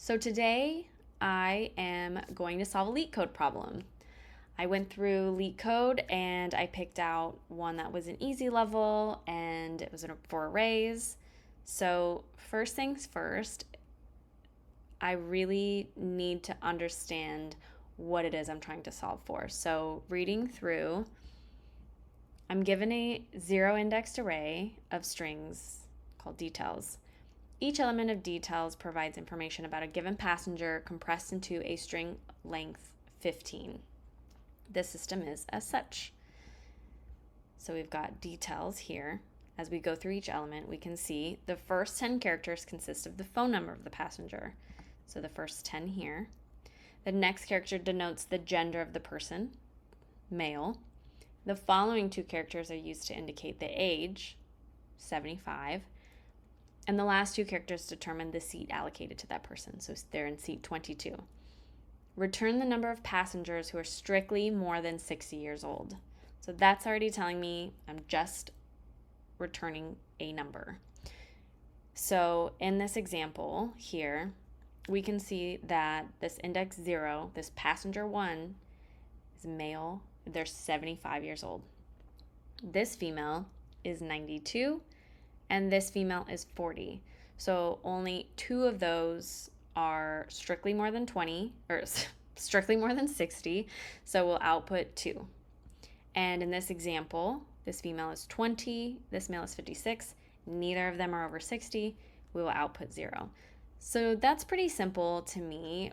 So today I am going to solve a Leetcode problem. I went through Leetcode and I picked out one that was an easy level and it was for arrays. So first things first, I really need to understand what it is I'm trying to solve for. So reading through, I'm given a zero-indexed array of strings called details. Each element of details provides information about a given passenger compressed into a string length 15. This system is as such. So we've got details here. As we go through each element, we can see the first 10 characters consist of the phone number of the passenger. So the first 10 here. The next character denotes the gender of the person, male. The following two characters are used to indicate the age, 75. And the last two characters determine the seat allocated to that person. So they're in seat 22. Return the number of passengers who are strictly more than 60 years old. So that's already telling me I'm just returning a number. So in this example here, we can see that this index 0, this passenger 1, is male. They're 75 years old. This female is 92. And this female is 40. So only two of those are strictly more than 20, or strictly more than 60, so we'll output 2. And in this example, this female is 20, this male is 56, neither of them are over 60, we will output 0. So that's pretty simple to me.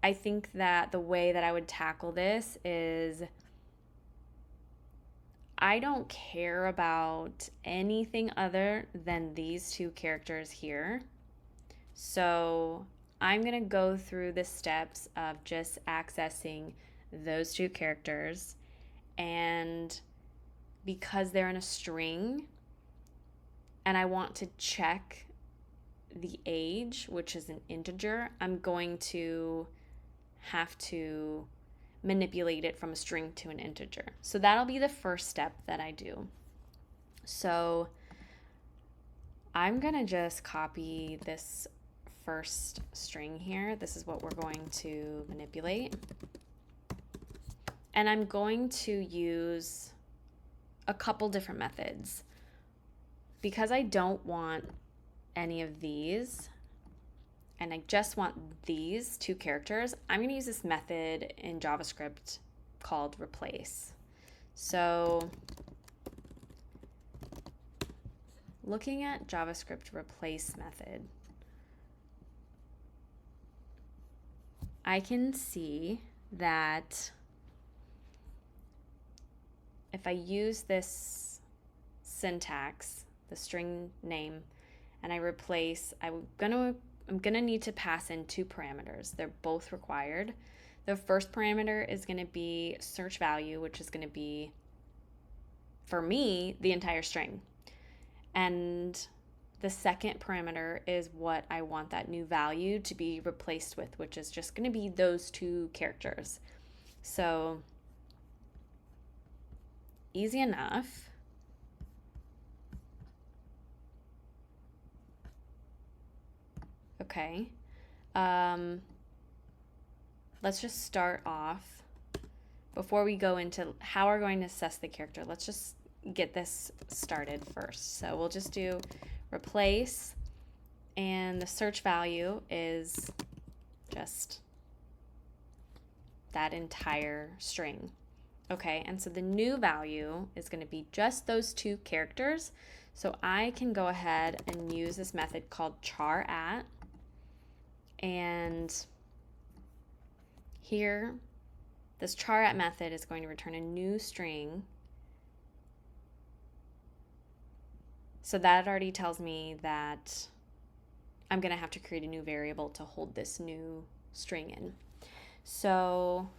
I think that the way that I would tackle this is I don't care about anything other than these two characters here. So I'm going to go through the steps of just accessing those two characters. And because they're in a string and I want to check the age, which is an integer, I'm going to have to manipulate it from a string to an integer. So that'll be the first step that I do. So I'm going to just copy this first string here. This is what we're going to manipulate. And I'm going to use a couple different methods. Because I don't want any of these, and I just want these two characters, I'm going to use this method in JavaScript called replace. So looking at JavaScript replace method, I can see that if I use this syntax, the string name, and I replace, I'm gonna need to pass in two parameters. They're both required. The first parameter is gonna be search value, which is gonna be, for me, the entire string. And the second parameter is what I want that new value to be replaced with, which is just gonna be those two characters. So easy enough. Okay, let's just start off. Before we go into how we're going to assess the character, let's just get this started first. So we'll just do replace, and the search value is just that entire string. Okay, and so the new value is going to be just those two characters. So I can go ahead and use this method called chatAt. And here, this chatAt method is going to return a new string. So that already tells me that I'm going to have to create a new variable to hold this new string in. So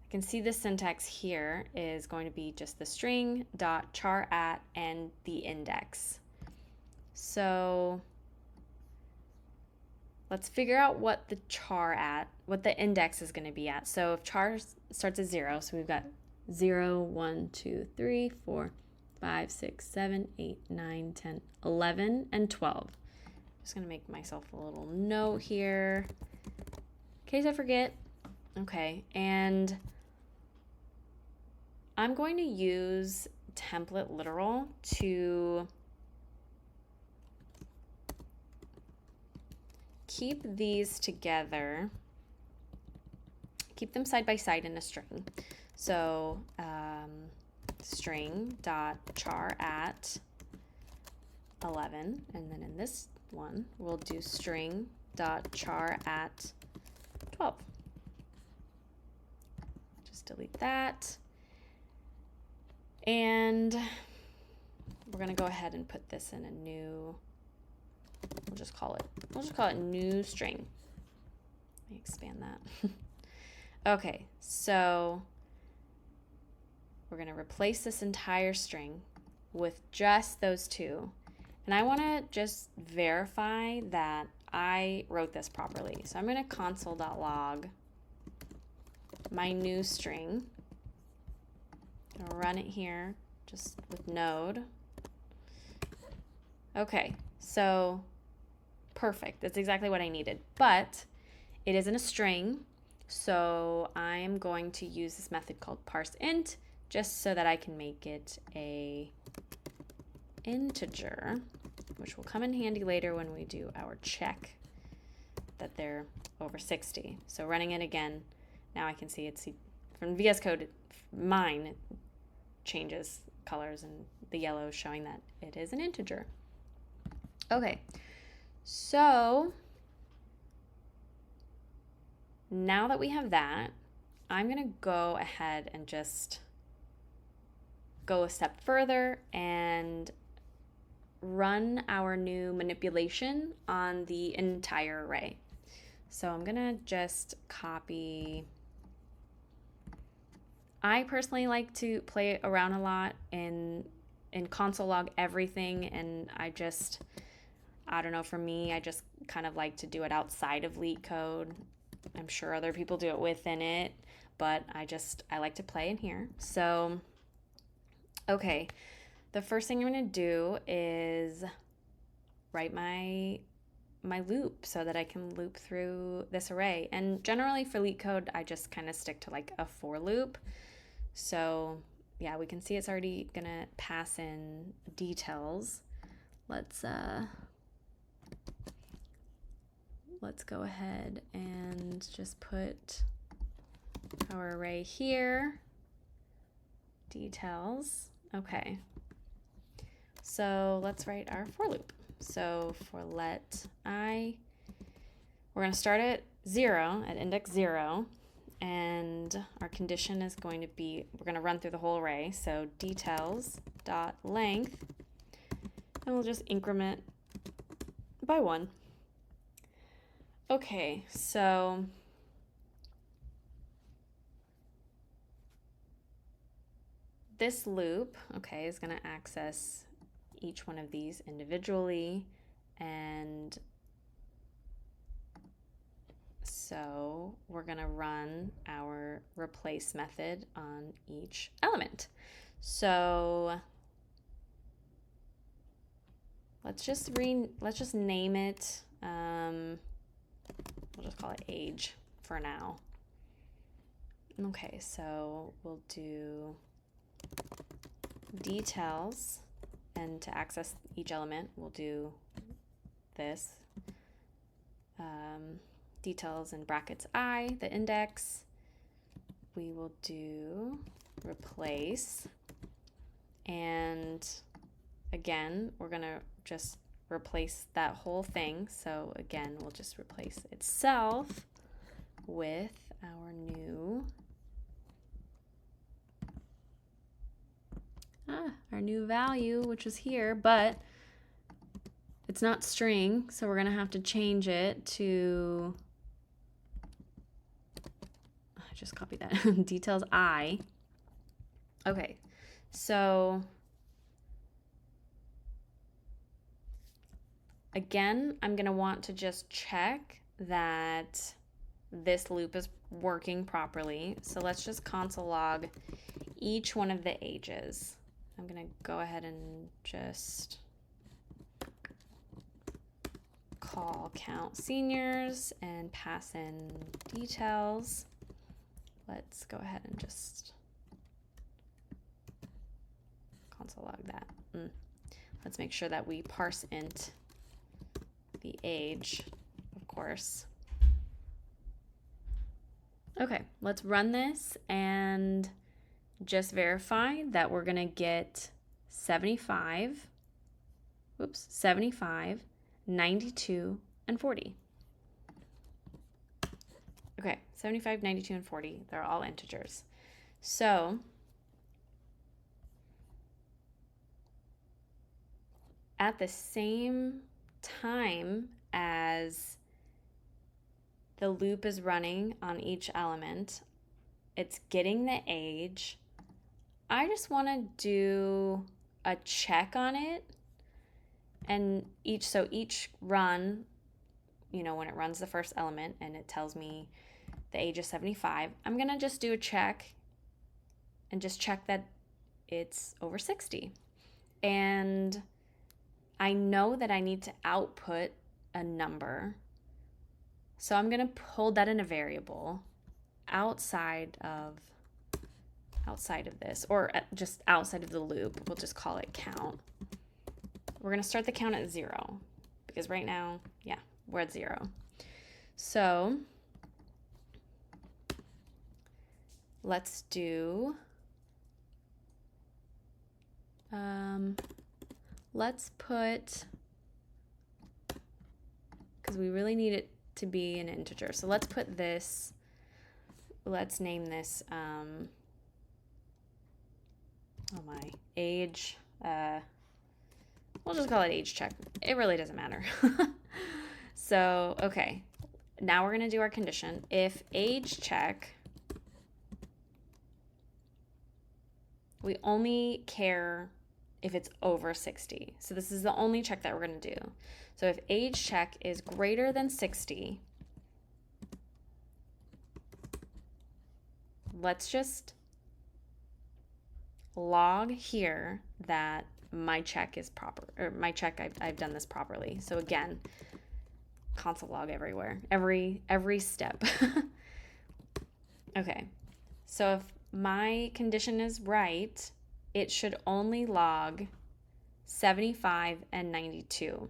I can see the syntax here is going to be just the string dot chatAt and the index. So let's figure out what the index is going to be at. So if char starts at 0, so we've got 0, 1, 2, 3, 4, 5, 6, 7, 8, 9, 10, 11, and 12. Just gonna make myself a little note here in case I forget. Okay, and I'm going to use template literal to keep these together, keep them side by side in a string. So string dot char at 11, and then in this one we'll do string dot char at 12. Just delete that, and we're gonna go ahead and put this in a new, we'll just call it new string. Let me expand that. Okay, so we're gonna replace this entire string with just those two. And I wanna just verify that I wrote this properly. So I'm gonna console.log my new string. I'll run it here just with node. Okay, so perfect. That's exactly what I needed. But it isn't a string, so I'm going to use this method called parseInt just so that I can make it a integer, which will come in handy later when we do our check that they're over 60. So running it again, now I can see it's from VS Code, mine changes colors, and the yellow is showing that it is an integer. Okay, so now that we have that, I'm gonna go ahead and just go a step further and run our new manipulation on the entire array. So I'm gonna just copy. I personally like to play around a lot in console log everything, and I don't know, for me, I just kind of like to do it outside of Leetcode. I'm sure other people do it within it, but I like to play in here. So, okay, the first thing I'm gonna do is write my loop so that I can loop through this array. And generally for Leetcode, I just kind of stick to like a for loop. So yeah, we can see it's already gonna pass in details. Let's go ahead and just put our array here, details. Okay, so let's write our for loop. So for let I, we're going to start at 0, at index 0, and our condition is going to be, we're going to run through the whole array. So details dot length, and we'll just increment by 1. Okay, so this loop, okay, is going to access each one of these individually, and so we're going to run our replace method on each element. So let's just name it, we'll just call it age for now. Okay, so we'll do details, and to access each element we'll do this, details in brackets I, the index. We will do replace, and again we're gonna just replace that whole thing. So again, we'll just replace itself with our new value, which is here, but it's not string, so we're gonna have to change it to, I just copied that, details I. Okay, so again, I'm gonna want to just check that this loop is working properly. So let's just console log each one of the ages. I'm gonna go ahead and just call count seniors and pass in details. Let's go ahead and just console log that. Let's make sure that we parseInt the age, of course. Okay, let's run this and just verify that we're gonna get 75, 92, and 40. Okay, 75, 92, and 40, they're all integers. So at the same time as the loop is running on each element, it's getting the age. I just want to do a check on it, and each run, you know, when it runs the first element and it tells me the age is 75, I'm going to just do a check and just check that it's over 60. And I know that I need to output a number, so I'm going to hold that in a variable outside of this, or just outside of the loop. We'll just call it count. We're going to start the count at 0 because right now, yeah, we're at 0. So let's do, let's put, because we really need it to be an integer. So let's put this, let's name this, oh my, age, we'll just call it age check. It really doesn't matter. So, okay, now we're gonna do our condition. If age check, we only care if it's over 60. So this is the only check that we're gonna do. So if age check is greater than 60, let's just log here that my check is proper, or my check, I've done this properly. So again, console log everywhere, every step. Okay, so if my condition is right, it should only log 75 and 92.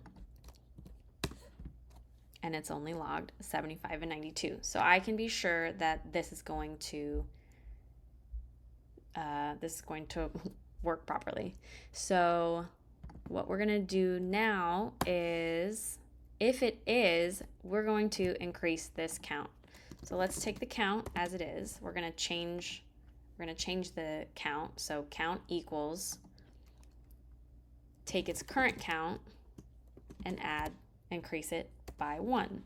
And it's only logged 75 and 92. So I can be sure that this is going to work properly. So what we're gonna do now is, if it is, we're going to increase this count. So let's take the count as it is. We're gonna change the count. So count equals, take its current count and increase it by 1.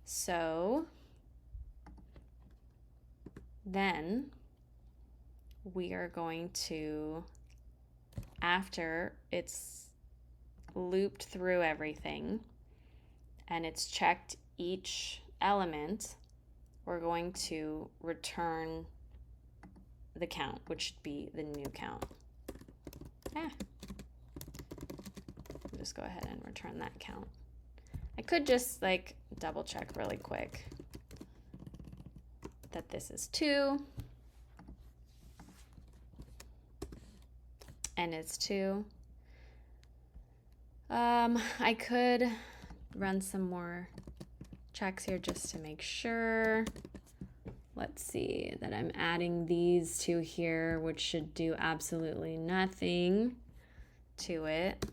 So then we are going to, after it's looped through everything and it's checked each element, we're going to return the count, which should be the new count. We'll just go ahead and return that count. I could just like double check really quick that this is 2 and it's 2. I could run some more checks here just to make sure. Let's see that I'm adding these two here, which should do absolutely nothing to it.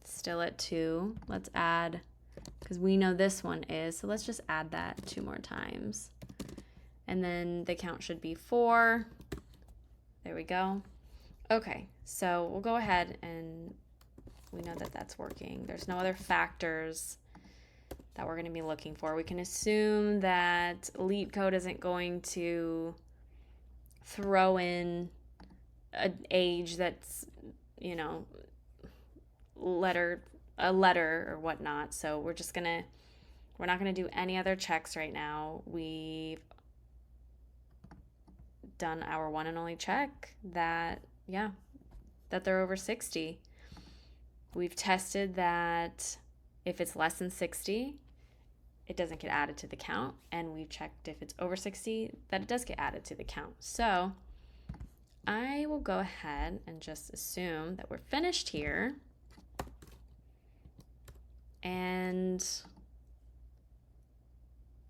Still at 2. Let's add, because we know this one is, so let's just add that 2 more times. And then the count should be 4. There we go. Okay, so we'll go ahead and we know that that's working. There's no other factors that we're going to be looking for. We can assume that Leetcode isn't going to throw in an age that's, you know, a letter or whatnot. So we're not going to do any other checks right now. We've done our one and only check that they're over 60. We've tested that If it's less than 60, it doesn't get added to the count. And we've checked if it's over 60, that it does get added to the count. So I will go ahead and just assume that we're finished here. And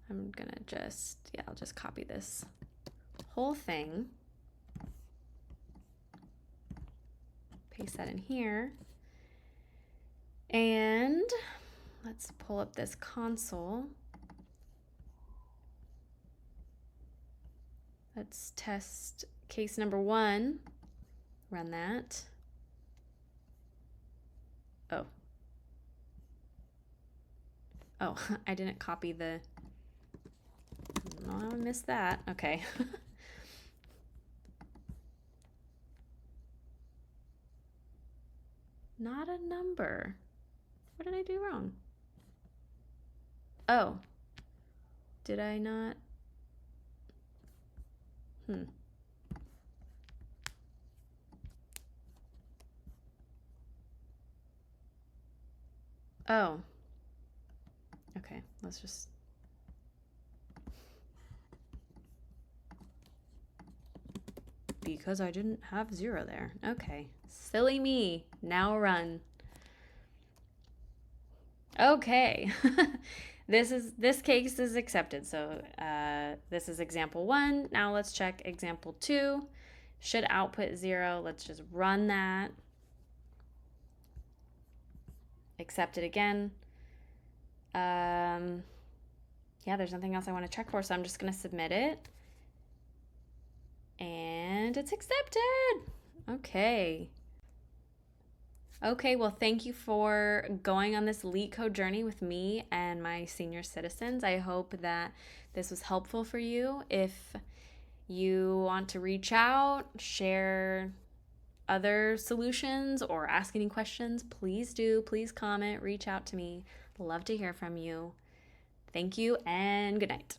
I'm gonna I'll just copy this whole thing, paste that in here, and let's pull up this console. Let's test case number 1, run that. Oh, I didn't copy the, oh, I missed that, okay. Not a number. What did I do wrong? Oh, did I not? Oh, okay, let's just, because I didn't have 0 there. Okay, silly me. Now run. Okay, this case is accepted. So this is example 1. Now let's check example 2. Should output 0. Let's just run that. Accept it again. Yeah, there's nothing else I want to check for, so I'm just going to submit it. And it's accepted. Okay. Okay, well, thank you for going on this Leetcode journey with me and my senior citizens. I hope that this was helpful for you. If you want to reach out, share other solutions, or ask any questions, please do. Please comment, reach out to me. Love to hear from you. Thank you and good night.